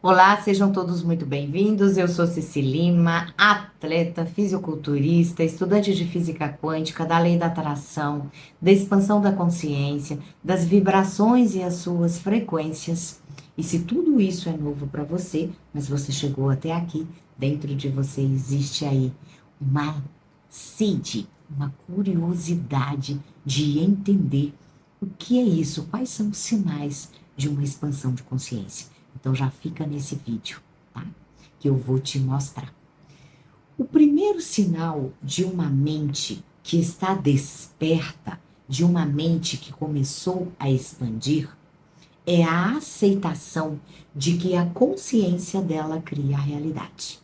Olá, sejam todos muito bem-vindos. Eu sou Ceci Lima, atleta, fisiculturista, estudante de física quântica, da lei da atração, da expansão da consciência, das vibrações e as suas frequências. E se tudo isso é novo para você, mas você chegou até aqui, dentro de você existe aí uma sede, uma curiosidade de entender o que é isso, quais são os sinais de uma expansão de consciência. Então já fica nesse vídeo, tá? Que eu vou te mostrar. O primeiro sinal de uma mente que está desperta, de uma mente que começou a expandir, é a aceitação de que a consciência dela cria a realidade.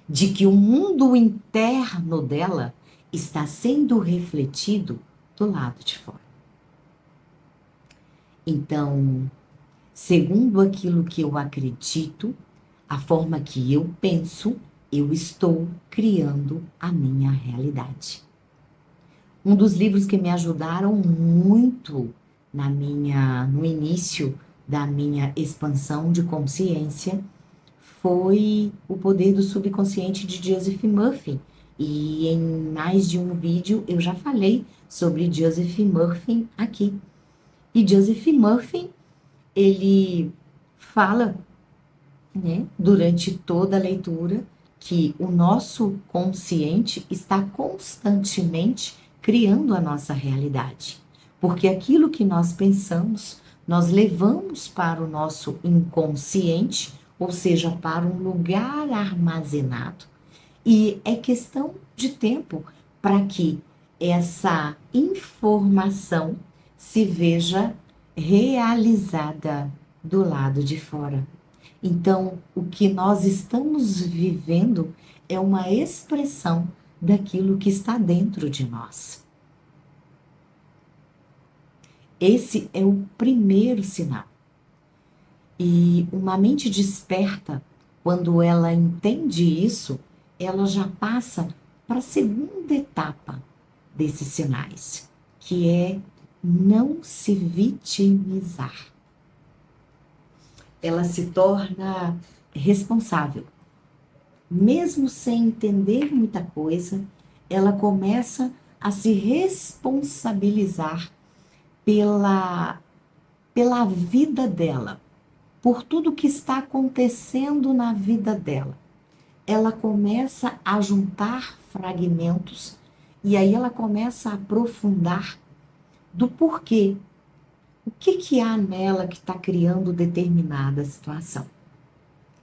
De que o mundo interno dela está sendo refletido do lado de fora. Então, segundo aquilo que eu acredito, a forma que eu penso, eu estou criando a minha realidade. Um dos livros que me ajudaram muito no início da minha expansão de consciência foi O Poder do Subconsciente de Joseph Murphy. E em mais de um vídeo eu já falei sobre Joseph Murphy aqui. E Joseph Murphy, ele fala, né, durante toda a leitura, que o nosso consciente está constantemente criando a nossa realidade. Porque aquilo que nós pensamos, nós levamos para o nosso inconsciente, ou seja, para um lugar armazenado. E é questão de tempo para que essa informação se veja realizada do lado de fora. Então, o que nós estamos vivendo é uma expressão daquilo que está dentro de nós. Esse é o primeiro sinal. E uma mente desperta, quando ela entende isso, ela já passa para a segunda etapa desses sinais, que é não se vitimizar. Ela se torna responsável. Mesmo sem entender muita coisa, ela começa a se responsabilizar pela vida dela, por tudo que está acontecendo na vida dela. Ela começa a juntar fragmentos e aí ela começa a aprofundar do porquê. O que há nela que está criando determinada situação?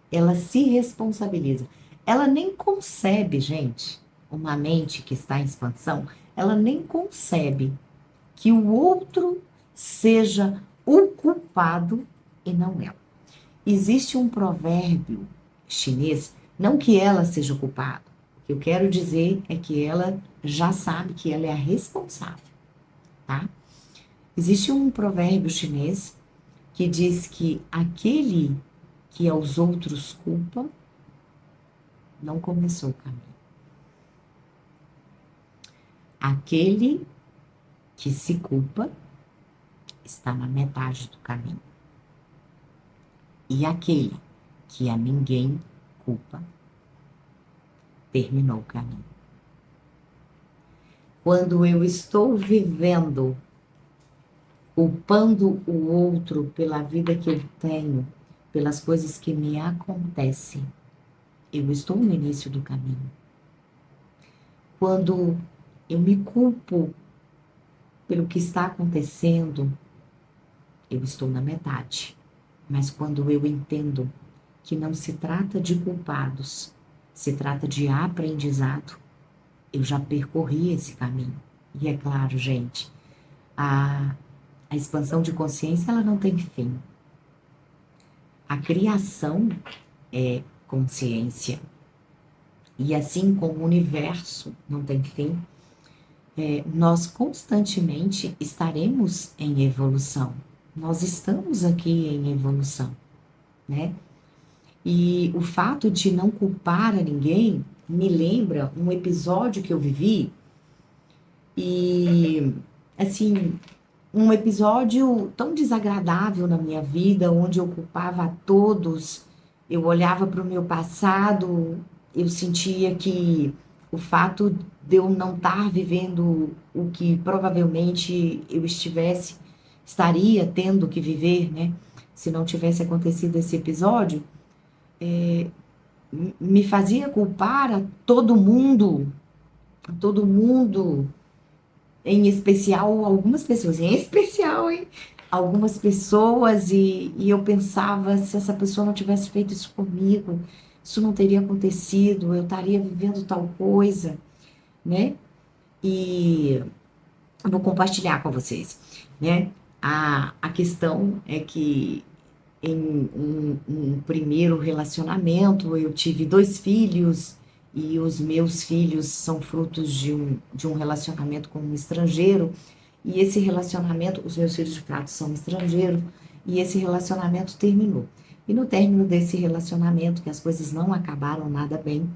Ela se responsabiliza. Ela nem concebe, gente, uma mente que está em expansão, ela nem concebe que o outro seja o culpado e não ela. Existe um provérbio chinês, não que ela seja culpada. O que eu quero dizer é que ela já sabe que ela é a responsável, tá? Existe um provérbio chinês que diz que aquele que aos outros culpa não começou o caminho. Aquele que se culpa está na metade do caminho. E aquele que a ninguém culpa terminou o caminho. Quando eu estou vivendo culpando o outro pela vida que eu tenho, pelas coisas que me acontecem, eu estou no início do caminho. Quando eu me culpo pelo que está acontecendo, eu estou na metade. Mas quando eu entendo que não se trata de culpados, se trata de aprendizado, eu já percorri esse caminho. E é claro, gente, a expansão de consciência, ela não tem fim. A criação é consciência. E assim como o universo não tem fim, nós constantemente estaremos em evolução. Nós estamos aqui em evolução, né? E o fato de não culpar a ninguém me lembra um episódio que eu vivi e, assim, um episódio tão desagradável na minha vida, onde eu culpava a todos, eu olhava para o meu passado, eu sentia que o fato de eu não estar vivendo o que provavelmente eu estaria tendo que viver, né? Se não tivesse acontecido esse episódio, me fazia culpar a todo mundo, em especial algumas pessoas, em especial, hein? Algumas pessoas, e eu pensava, se essa pessoa não tivesse feito isso comigo, isso não teria acontecido, eu estaria vivendo tal coisa, né? E eu vou compartilhar com vocês, né? A questão é que em um primeiro relacionamento eu tive 2 filhos e os meus filhos são frutos de um relacionamento com um estrangeiro e esse relacionamento, os meus filhos de fato são estrangeiros e esse relacionamento terminou. E no término desse relacionamento, que as coisas não acabaram nada bem,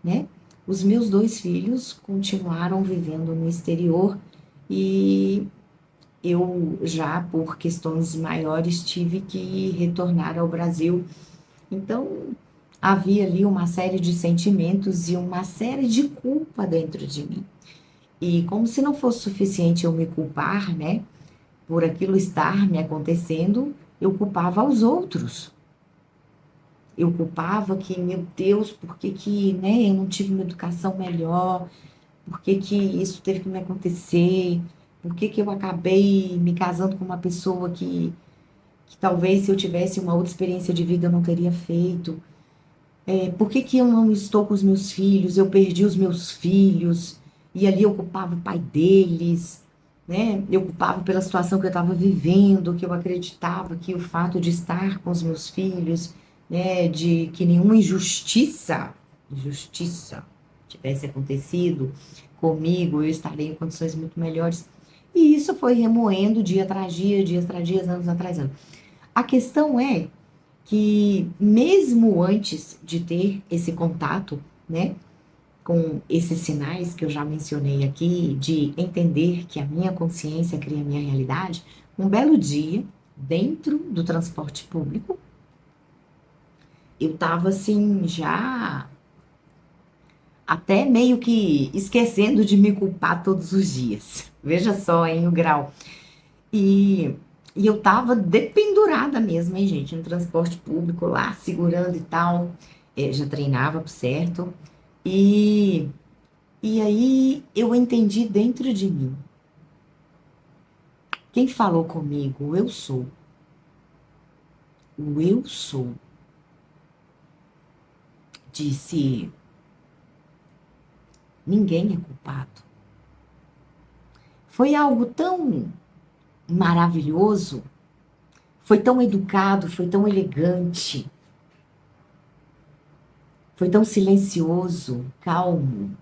né? Os meus 2 filhos continuaram vivendo no exterior e eu já, por questões maiores, tive que retornar ao Brasil. Então, havia ali uma série de sentimentos e uma série de culpa dentro de mim. E como se não fosse suficiente eu me culpar, né, por aquilo estar me acontecendo, eu culpava os outros. Eu culpava que, meu Deus, por que que, né, eu não tive uma educação melhor? Por que que isso teve que me acontecer? Por que que eu acabei me casando com uma pessoa que talvez se eu tivesse uma outra experiência de vida eu não teria feito? Por que que eu não estou com os meus filhos? Eu perdi os meus filhos e ali eu culpava o pai deles, né? Eu culpava pela situação que eu estava vivendo, que eu acreditava que o fato de estar com os meus filhos, né, de que nenhuma injustiça tivesse acontecido comigo, eu estaria em condições muito melhores. E isso foi remoendo dia tras dia, anos atrás anos. A questão é que mesmo antes de ter esse contato, né, com esses sinais que eu já mencionei aqui, de entender que a minha consciência cria a minha realidade, um belo dia, dentro do transporte público, eu estava assim, já até meio que esquecendo de me culpar todos os dias. Veja só, hein, o grau. E, e eu tava dependurada mesmo, hein, gente, no transporte público lá, segurando e tal. Já treinava, por certo. E, e aí eu entendi dentro de mim. Quem falou comigo? O eu sou. O eu sou. Disse: ninguém é culpado. Foi algo tão maravilhoso, foi tão educado, foi tão elegante, foi tão silencioso, calmo.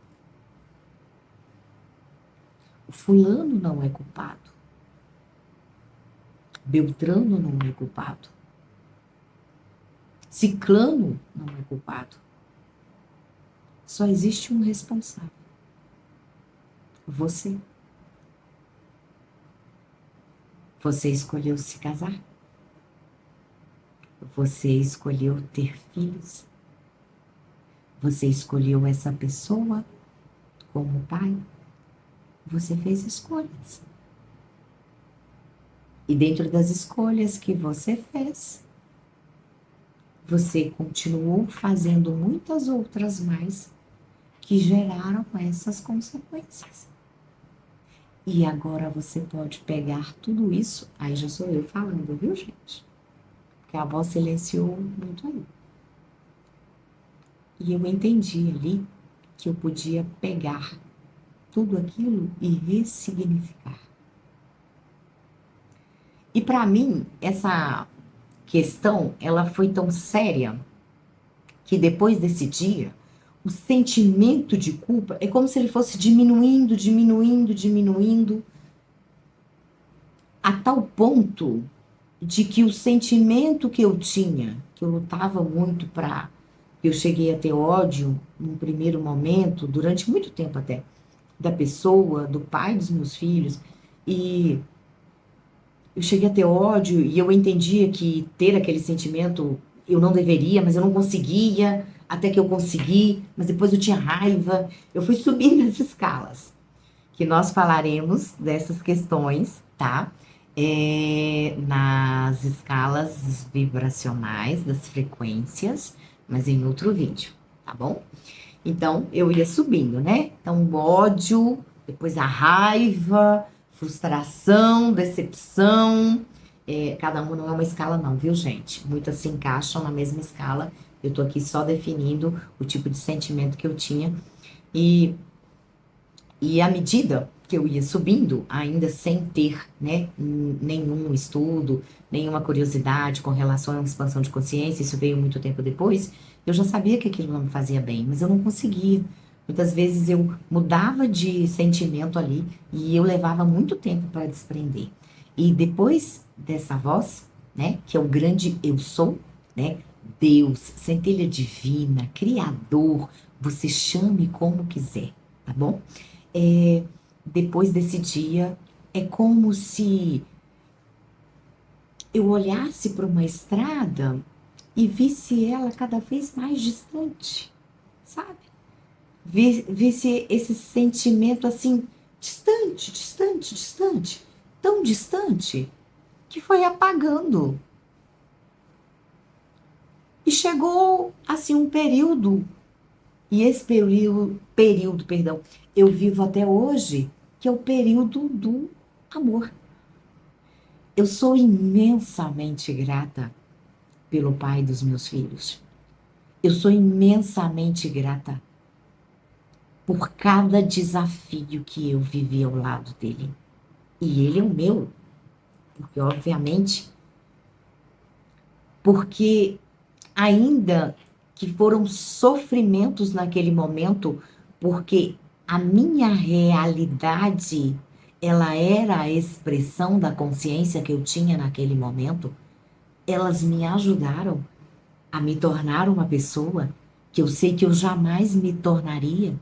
O fulano não é culpado. Beltrano não é culpado. Ciclano não é culpado. Só existe um responsável. Você. Você escolheu se casar. Você escolheu ter filhos. Você escolheu essa pessoa como pai. Você fez escolhas. E dentro das escolhas que você fez, você continuou fazendo muitas outras mais que geraram essas consequências. E agora você pode pegar tudo isso, aí já sou eu falando, viu, gente? Porque a voz silenciou muito aí. E eu entendi ali que eu podia pegar tudo aquilo e ressignificar. E para mim, essa questão, ela foi tão séria que depois desse dia, o sentimento de culpa é como se ele fosse diminuindo, diminuindo, diminuindo, a tal ponto de que o sentimento que eu tinha, que eu lutava muito para, eu cheguei a ter ódio num primeiro momento, durante muito tempo até, da pessoa, do pai dos meus filhos, e Eu cheguei a ter ódio e eu entendia que ter aquele sentimento eu não deveria, mas eu não conseguia, até que eu consegui, mas depois eu tinha raiva. Eu fui subindo as escalas, que nós falaremos dessas questões, tá? Nas escalas vibracionais das frequências, mas em outro vídeo, tá bom? Então, eu ia subindo, né? Então, o ódio, depois a raiva, frustração, decepção. Cada uma não é uma escala, não, viu, gente? Muitas se encaixam na mesma escala. Eu tô aqui só definindo o tipo de sentimento que eu tinha. E, e à medida que eu ia subindo, ainda sem ter, né, nenhum estudo, nenhuma curiosidade com relação à expansão de consciência, isso veio muito tempo depois, eu já sabia que aquilo não me fazia bem, mas eu não conseguia. Muitas vezes eu mudava de sentimento ali e eu levava muito tempo para desprender. E depois dessa voz, né, que é o grande eu sou, né, Deus, centelha divina, Criador, você chame como quiser, tá bom? É, Depois desse dia, é como se eu olhasse para uma estrada e visse ela cada vez mais distante, sabe? Visse esse sentimento assim, distante, distante, distante, tão distante, que foi apagando. E chegou, assim, um período, e esse período, perdão, eu vivo até hoje, que é o período do amor. Eu sou imensamente grata pelo pai dos meus filhos. Eu sou imensamente grata por cada desafio que eu vivi ao lado dele. E ele é o meu, porque obviamente, porque ainda que foram sofrimentos naquele momento, porque a minha realidade, ela era a expressão da consciência que eu tinha naquele momento, elas me ajudaram a me tornar uma pessoa que eu sei que eu jamais me tornaria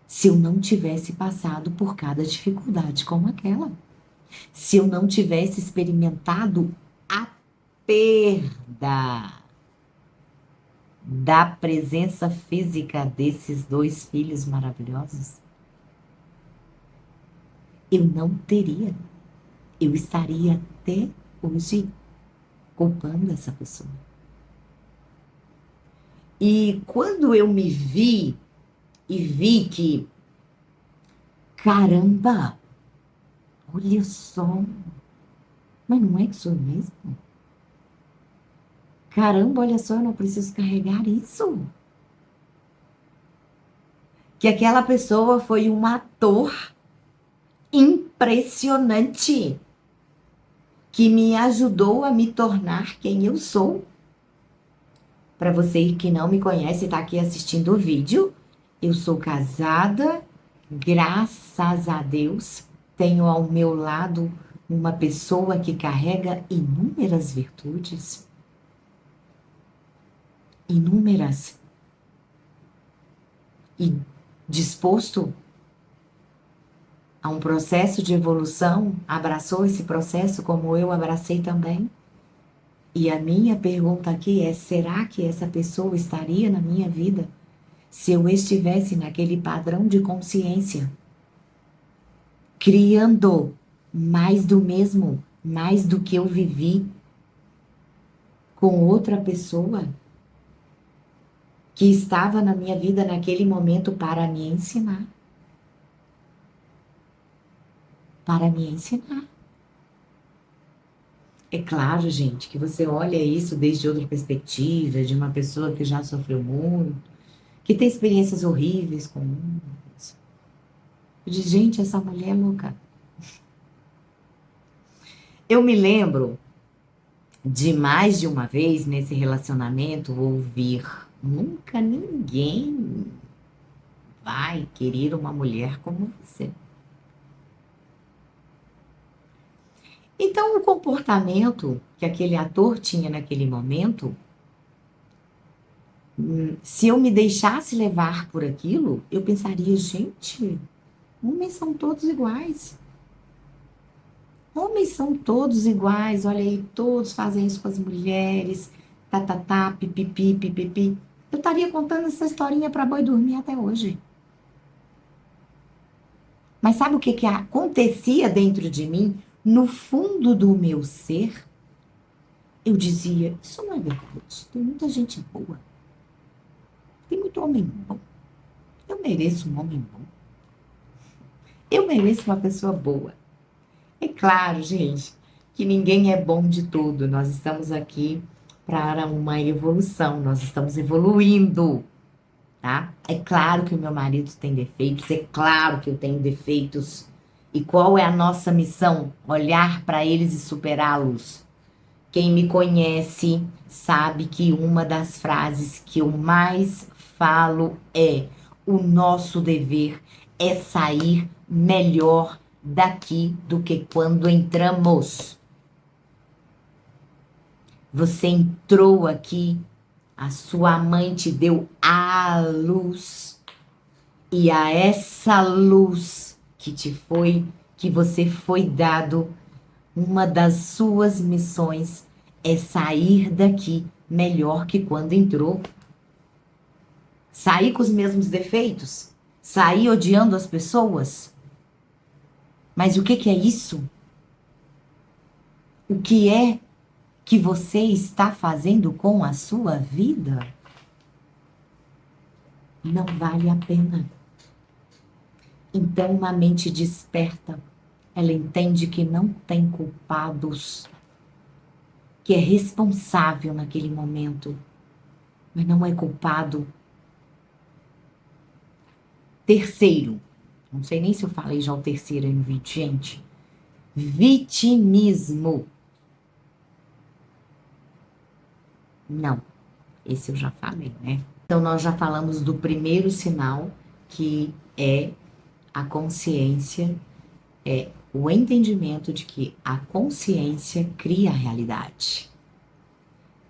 se eu não tivesse passado por cada dificuldade como aquela. Se eu não tivesse experimentado a perda da presença física desses dois filhos maravilhosos, eu não teria. Eu estaria até hoje culpando essa pessoa. E quando eu me vi e vi que, caramba, olha só, mas não é que sou eu mesmo? Caramba, olha só, eu não preciso carregar isso. Que aquela pessoa foi um ator impressionante que me ajudou a me tornar quem eu sou. Para você que não me conhece e está aqui assistindo o vídeo, eu sou casada, graças a Deus, tenho ao meu lado uma pessoa que carrega inúmeras virtudes, inúmeras, e disposto a um processo de evolução, abraçou esse processo como eu abracei também. E a minha pergunta aqui é: será que essa pessoa estaria na minha vida se eu estivesse naquele padrão de consciência, criando mais do mesmo, mais do que eu vivi com outra pessoa que estava na minha vida naquele momento para me ensinar? Para me ensinar. É claro, gente, que você olha isso desde outra perspectiva, de uma pessoa que já sofreu muito, que tem experiências horríveis com isso. Eu digo, gente, essa mulher é louca. Eu me lembro de mais de uma vez nesse relacionamento ouvir: nunca ninguém vai querer uma mulher como você. Então, o comportamento que aquele ator tinha naquele momento, se eu me deixasse levar por aquilo, eu pensaria, gente, homens são todos iguais. Homens são todos iguais, olha aí, todos fazem isso com as mulheres, pipipi, pipipi. Eu estaria contando essa historinha para boi dormir até hoje. Mas sabe o que que acontecia dentro de mim? No fundo do meu ser, eu dizia, isso não é verdade. Tem muita gente boa. Tem muito homem bom. Eu mereço um homem bom. Eu mereço uma pessoa boa. É claro, gente, que ninguém é bom de tudo. Nós estamos aqui para uma evolução. Nós estamos evoluindo, tá? É claro que o meu marido tem defeitos. É claro que eu tenho defeitos. E qual é a nossa missão? Olhar para eles e superá-los. Quem me conhece sabe que uma das frases que eu mais falo é: o nosso dever é sair melhor daqui do que quando entramos. Você entrou aqui, a sua mãe te deu a luz, e a essa luz que você foi dado, uma das suas missões é sair daqui melhor que quando entrou. Sair com os mesmos defeitos? Sair odiando as pessoas? Mas o que que é isso? O que é que você está fazendo com a sua vida? Não vale a pena. Então, uma mente desperta, ela entende que não tem culpados, que é responsável naquele momento, mas não é culpado. Terceiro, não sei nem se eu falei já o terceiro aí no vídeo, gente. Vitimismo. Não, esse eu já falei, né? Então, nós já falamos do primeiro sinal, que é a consciência, é o entendimento de que a consciência cria a realidade.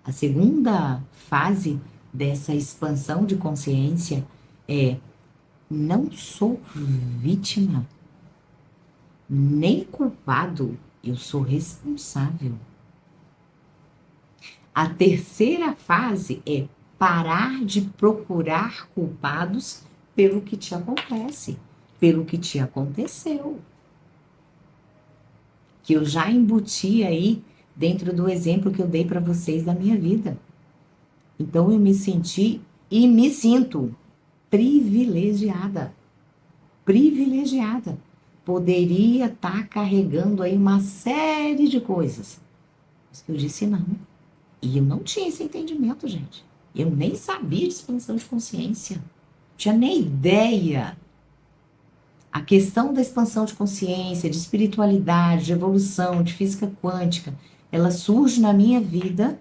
A segunda fase dessa expansão de consciência é: não sou vítima, nem culpado, eu sou responsável. A terceira fase é parar de procurar culpados pelo que te acontece, pelo que te aconteceu. Que eu já embuti aí dentro do exemplo que eu dei para vocês da minha vida. Então eu me senti e me sinto privilegiada. Privilegiada. Poderia estar carregando aí uma série de coisas. Mas que eu disse não. E eu não tinha esse entendimento, gente. Eu nem sabia de expansão de consciência. Não tinha nem ideia. A questão da expansão de consciência, de espiritualidade, de evolução, de física quântica, ela surge na minha vida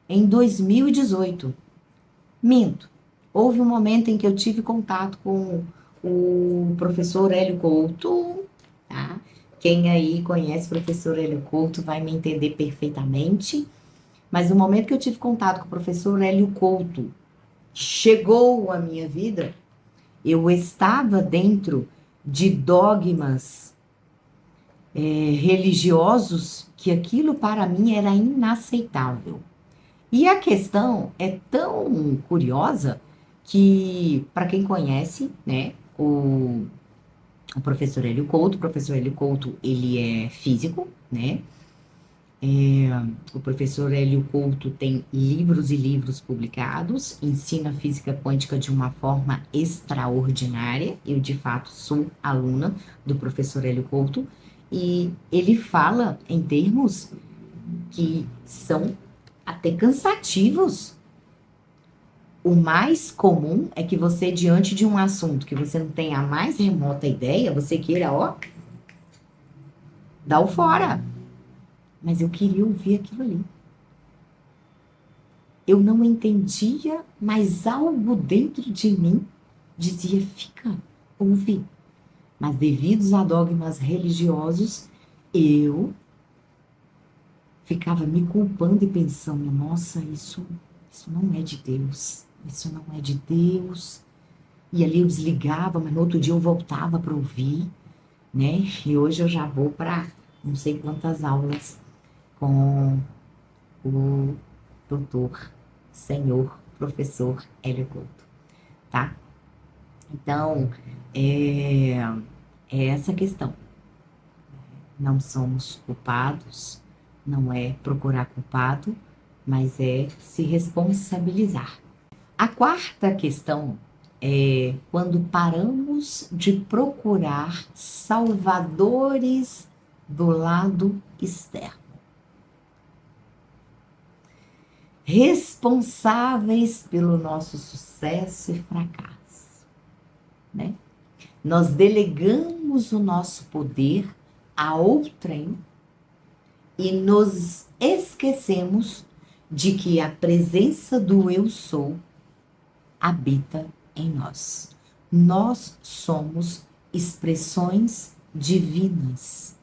em 2018. Minto. Houve um momento em que eu tive contato com o professor Hélio Couto, tá? Quem aí conhece o professor Hélio Couto vai me entender perfeitamente. Mas no momento que eu tive contato com o professor Hélio Couto, chegou à minha vida, eu estava dentro de dogmas religiosos que aquilo para mim era inaceitável. E a questão é tão curiosa que, para quem conhece, né, o professor Hélio Couto, ele é físico, né? O professor Hélio Couto tem livros e livros publicados, ensina física quântica de uma forma extraordinária. Eu, de fato, sou aluna do professor Hélio Couto e ele fala em termos que são até cansativos. O mais comum é que você, diante de um assunto que você não tem a mais remota ideia, você queira, ó, dar o fora. Mas eu queria ouvir aquilo ali. Eu não entendia, mas algo dentro de mim dizia: fica, ouve. Mas devido a dogmas religiosos, eu ficava me culpando e pensando: nossa, isso não é de Deus. Isso não é de Deus. E ali eu desligava, mas no outro dia eu voltava para ouvir, né? E hoje eu já vou para não sei quantas aulas com o doutor, senhor, professor Hélio Couto, tá? Então, é essa questão. Não somos culpados, não é procurar culpado, mas é se responsabilizar. A quarta questão é quando paramos de procurar salvadores do lado externo, responsáveis pelo nosso sucesso e fracasso, né? Nós delegamos o nosso poder a outrem e nos esquecemos de que a presença do eu sou habita em nós. Nós somos expressões divinas.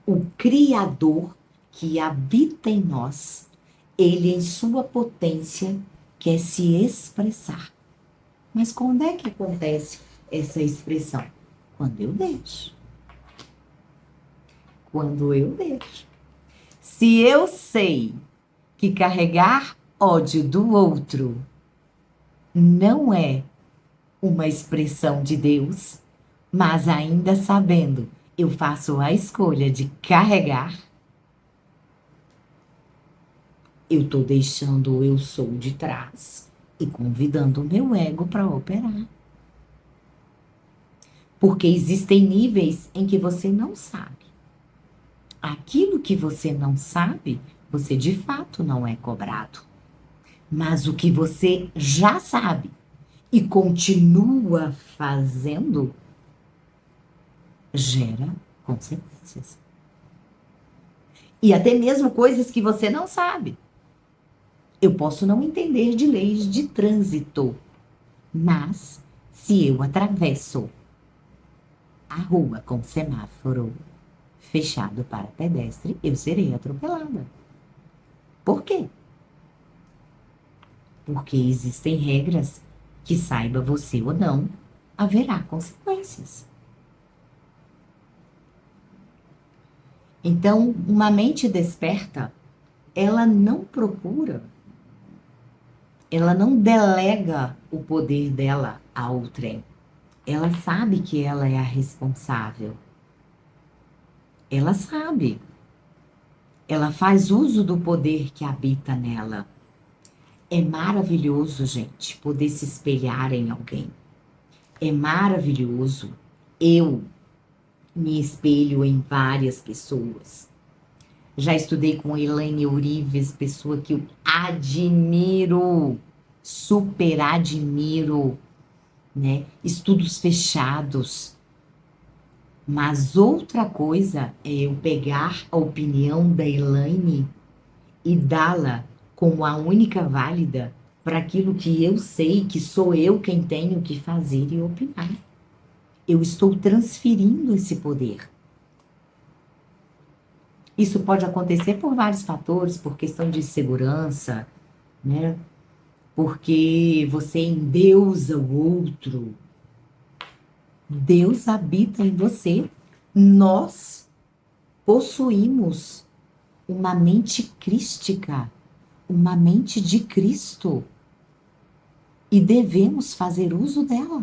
O Criador que habita em nós, ele em sua potência quer se expressar. Mas quando é que acontece essa expressão? Quando eu deixo. Quando eu deixo. Se eu sei que carregar ódio do outro não é uma expressão de Deus, mas ainda sabendo, eu faço a escolha de carregar, eu estou deixando o eu sou de trás e convidando o meu ego para operar. Porque existem níveis em que você não sabe. Aquilo que você não sabe, você de fato não é cobrado. Mas o que você já sabe e continua fazendo, gera consequências. E até mesmo coisas que você não sabe. Eu posso não entender de leis de trânsito, mas se eu atravesso a rua com semáforo fechado para pedestre, eu serei atropelada. Por quê? Porque existem regras que, saiba você ou não, haverá consequências. Então, uma mente desperta, ela não procura, ela não delega o poder dela a outrem. Ela sabe que ela é a responsável. Ela sabe. Ela faz uso do poder que habita nela. É maravilhoso, gente, poder se espelhar em alguém. É maravilhoso. Eu me espelho em várias pessoas. Já estudei com Elaine Eurives, pessoa que eu admiro, super admiro, né? Estudos fechados. Mas outra coisa é eu pegar a opinião da Elaine e dá-la como a única válida para aquilo que eu sei que sou eu quem tenho que fazer e opinar. Eu estou transferindo esse poder. Isso pode acontecer por vários fatores, por questão de segurança, né? Porque você endeusa o outro. Deus habita em você. Nós possuímos uma mente crística, uma mente de Cristo. E devemos fazer uso dela.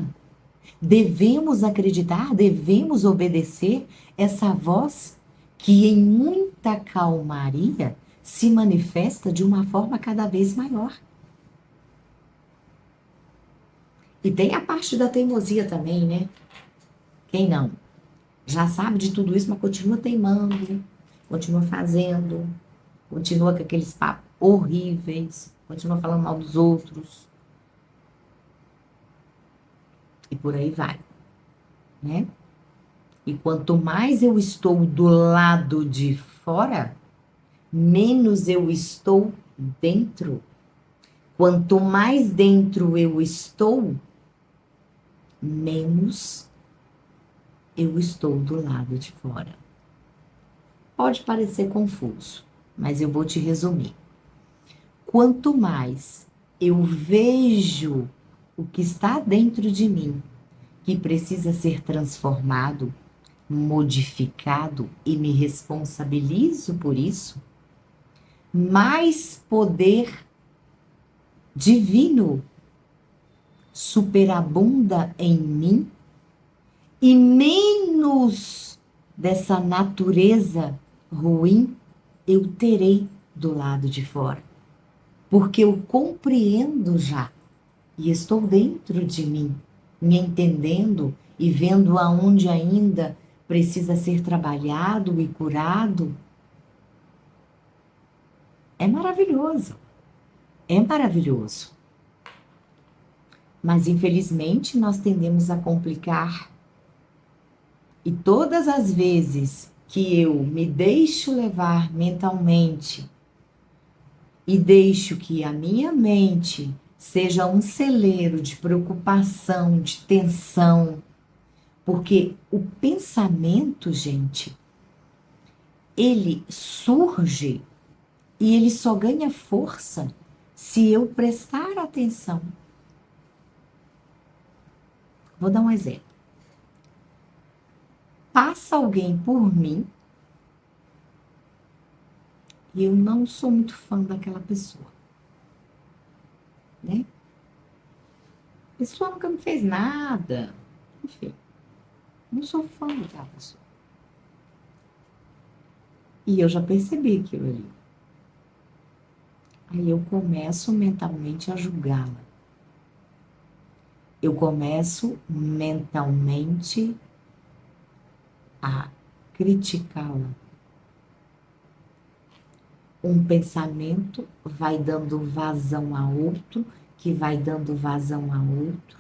Devemos acreditar, devemos obedecer essa voz que em muita calmaria se manifesta de uma forma cada vez maior. E tem a parte da teimosia também, né? Quem não? Já sabe de tudo isso, mas continua teimando, continua fazendo, continua com aqueles papos horríveis, continua falando mal dos outros. E por aí vai, né? E quanto mais eu estou do lado de fora, menos eu estou dentro. Quanto mais dentro eu estou, menos eu estou do lado de fora. Pode parecer confuso, mas eu vou te resumir. Quanto mais eu vejo o que está dentro de mim, que precisa ser transformado, modificado e me responsabilizo por isso, mais poder divino superabunda em mim e menos dessa natureza ruim eu terei do lado de fora. Porque eu compreendo já e estou dentro de mim, me entendendo e vendo aonde ainda precisa ser trabalhado e curado. É maravilhoso, é maravilhoso. Mas infelizmente nós tendemos a complicar. E todas as vezes que eu me deixo levar mentalmente e deixo que a minha mente seja um celeiro de preocupação, de tensão, porque o pensamento, gente, ele surge e ele só ganha força se eu prestar atenção. Vou dar um exemplo. Passa alguém por mim e eu não sou muito fã daquela pessoa, né? A pessoa nunca me fez nada, enfim, não sou fã daquela pessoa. E eu já percebi aquilo ali. Aí eu começo mentalmente a julgá-la. Eu começo mentalmente a criticá-la. Um pensamento vai dando vazão a outro, que vai dando vazão a outro,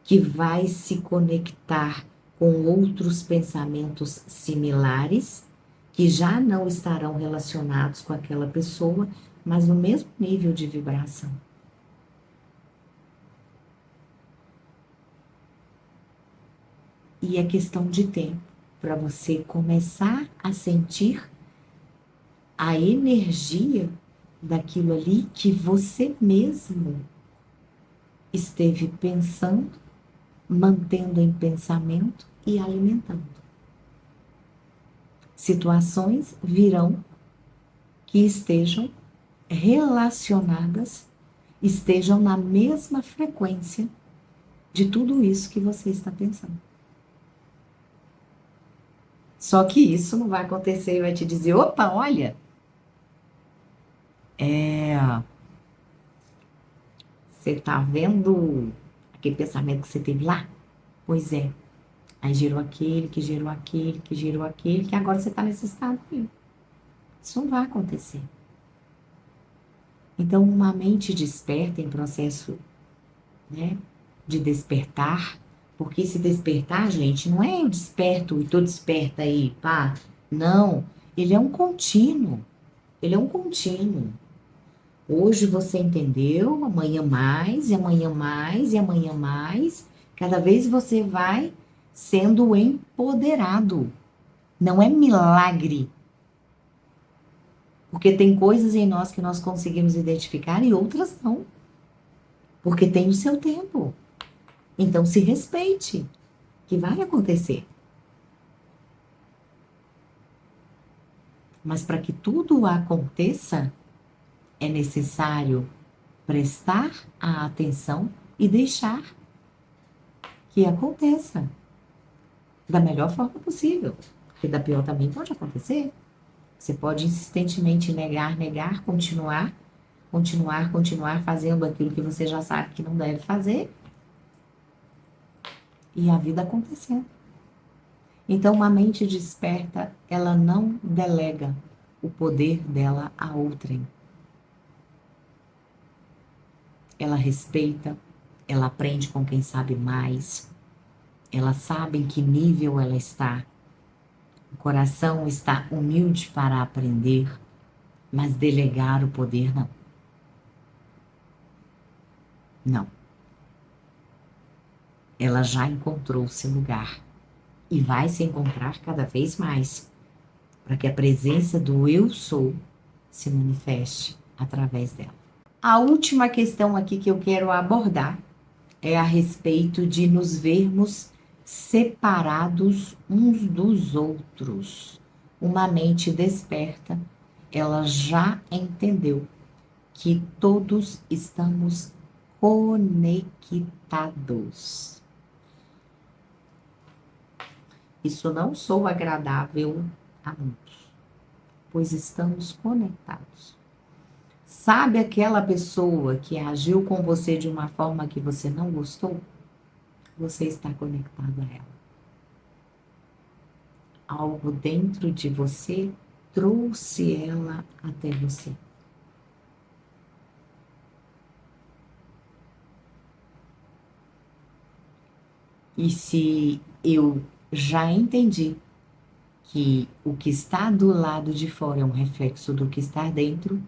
que vai se conectar com outros pensamentos similares, que já não estarão relacionados com aquela pessoa, mas no mesmo nível de vibração. E é questão de tempo para você começar a sentir a energia daquilo ali que você mesmo esteve pensando, mantendo em pensamento e alimentando. Situações virão que estejam relacionadas, estejam na mesma frequência de tudo isso que você está pensando. Só que isso não vai acontecer e vai te dizer, opa, olha, você tá vendo aquele pensamento que você teve lá? Pois é. Aí gerou aquele, que gerou aquele, que gerou aquele, que agora você tá nesse estado aí. Isso não vai acontecer. Então, uma mente desperta em processo, né, de despertar, porque esse despertar, gente, não é eu desperto e tô desperta aí, pá. Não, ele é um contínuo. Ele é um contínuo. Hoje você entendeu, amanhã mais, e amanhã mais, e amanhã mais. Cada vez você vai sendo empoderado. Não é milagre. Porque tem coisas em nós que nós conseguimos identificar e outras não. Porque tem o seu tempo. Então se respeite, que vai acontecer. Mas para que tudo aconteça, é necessário prestar a atenção e deixar que aconteça da melhor forma possível. Porque da pior também pode acontecer. Você pode insistentemente negar, continuar fazendo aquilo que você já sabe que não deve fazer. E a vida acontecendo. Então, uma mente desperta, ela não delega o poder dela a outrem. Ela respeita, ela aprende com quem sabe mais, ela sabe em que nível ela está. O coração está humilde para aprender, mas delegar o poder não. Não. Ela já encontrou o seu lugar e vai se encontrar cada vez mais, para que a presença do eu sou se manifeste através dela. A última questão aqui que eu quero abordar é a respeito de nos vermos separados uns dos outros. Uma mente desperta, ela já entendeu que todos estamos conectados. Isso não soa agradável a muitos, pois estamos conectados. Sabe aquela pessoa que agiu com você de uma forma que você não gostou? Você está conectado a ela. Algo dentro de você trouxe ela até você. E se eu já entendi que o que está do lado de fora é um reflexo do que está dentro,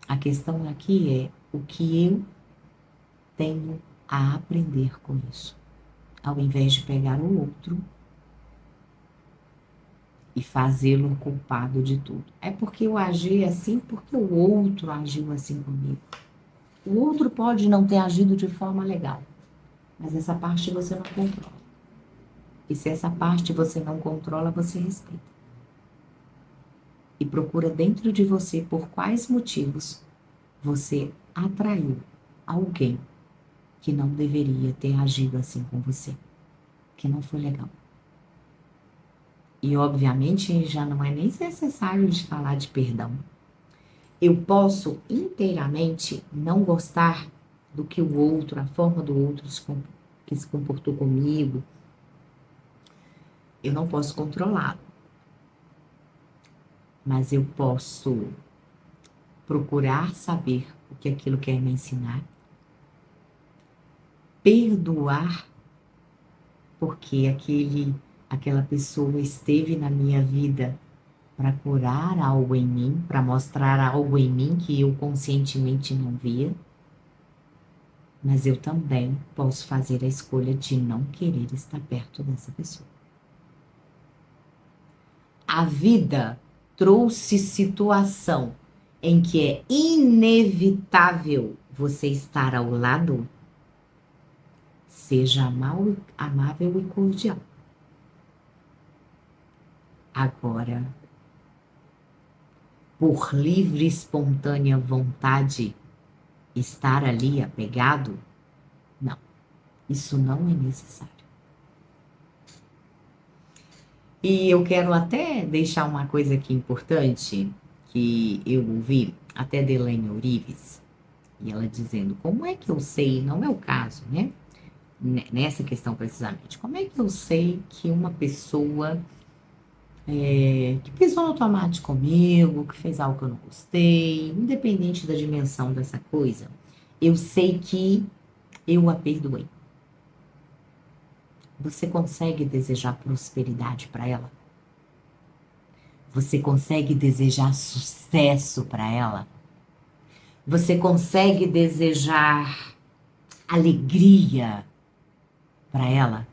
a questão aqui é o que eu tenho a aprender com isso. Ao invés de pegar o outro e fazê-lo culpado de tudo. É porque eu agi assim porque o outro agiu assim comigo. O outro pode não ter agido de forma legal, mas essa parte você não controla. E se essa parte você não controla, você respeita. E procura dentro de você por quais motivos você atraiu alguém que não deveria ter agido assim com você, que não foi legal. E obviamente já não é nem necessário de falar de perdão. Eu posso inteiramente não gostar do que o outro, a forma do outro que se comportou comigo. Eu não posso controlá-lo. Mas eu posso procurar saber o que aquilo quer me ensinar. Perdoar porque aquela pessoa esteve na minha vida para curar algo em mim, para mostrar algo em mim que eu conscientemente não via. Mas eu também posso fazer a escolha de não querer estar perto dessa pessoa. A vida trouxe situação em que é inevitável você estar ao lado. Seja amável e cordial. Agora, por livre e espontânea vontade, estar ali apegado? Não, isso não é necessário. E eu quero até deixar uma coisa aqui importante, que eu ouvi até de Elaine Orives, e ela dizendo, como é que eu sei, não é o caso, né? Nessa questão precisamente, como é que eu sei que uma pessoa que pisou no automático comigo, que fez algo que eu não gostei, independente da dimensão dessa coisa, eu sei que eu a perdoei. Você consegue desejar prosperidade para ela? Você consegue desejar sucesso para ela? Você consegue desejar alegria para ela?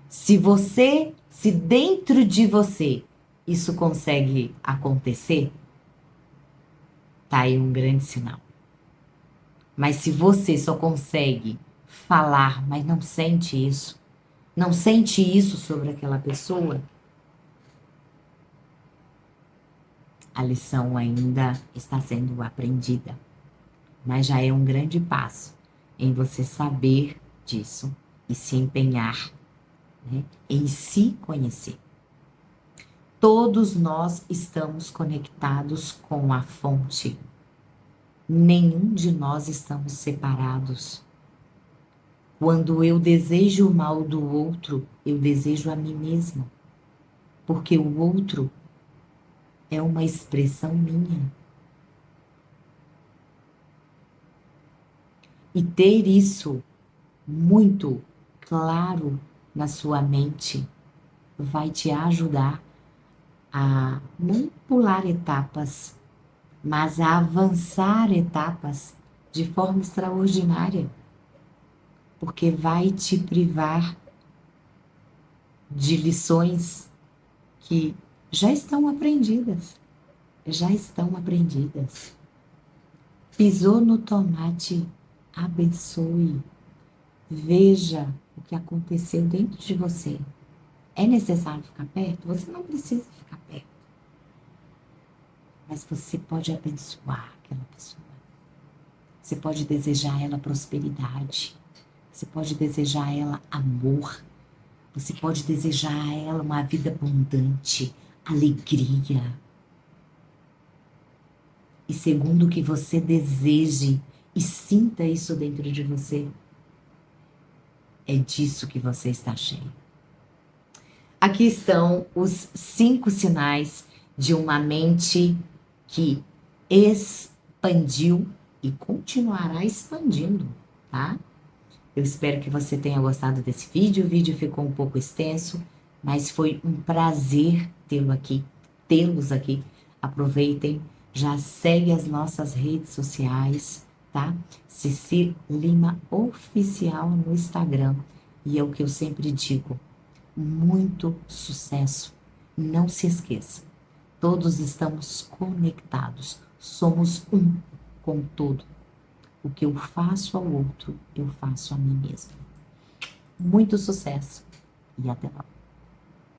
Se dentro de você isso consegue acontecer, tá aí um grande sinal. Mas se você só consegue falar, mas não sente isso sobre aquela pessoa, a lição ainda está sendo aprendida. Mas já é um grande passo em você saber disso e se empenhar, né, em se conhecer. Todos nós estamos conectados com a fonte. Nenhum de nós estamos separados. Quando eu desejo o mal do outro, eu desejo a mim mesma. Porque o outro é uma expressão minha. E ter isso muito claro na sua mente vai te ajudar a não pular etapas, mas a avançar etapas de forma extraordinária, porque vai te privar de lições que já estão aprendidas, Pisou no tomate, abençoe. Veja o que aconteceu dentro de você. É necessário ficar perto? Você não precisa ficar perto. Mas você pode abençoar aquela pessoa. Você pode desejar a ela prosperidade. Você pode desejar a ela amor. Você pode desejar a ela uma vida abundante, alegria. E segundo o que você deseje e sinta isso dentro de você, é disso que você está cheio. Aqui estão os 5 sinais de uma mente que expandiu e continuará expandindo, tá? Eu espero que você tenha gostado desse vídeo. O vídeo ficou um pouco extenso, mas foi um prazer tê-los aqui. Aproveitem, já segue as nossas redes sociais, tá? Cici Lima Oficial no Instagram. E é o que eu sempre digo, muito sucesso. Não se esqueça, todos estamos conectados, somos um com todo. O que eu faço ao outro, eu faço a mim mesmo. Muito sucesso e até lá.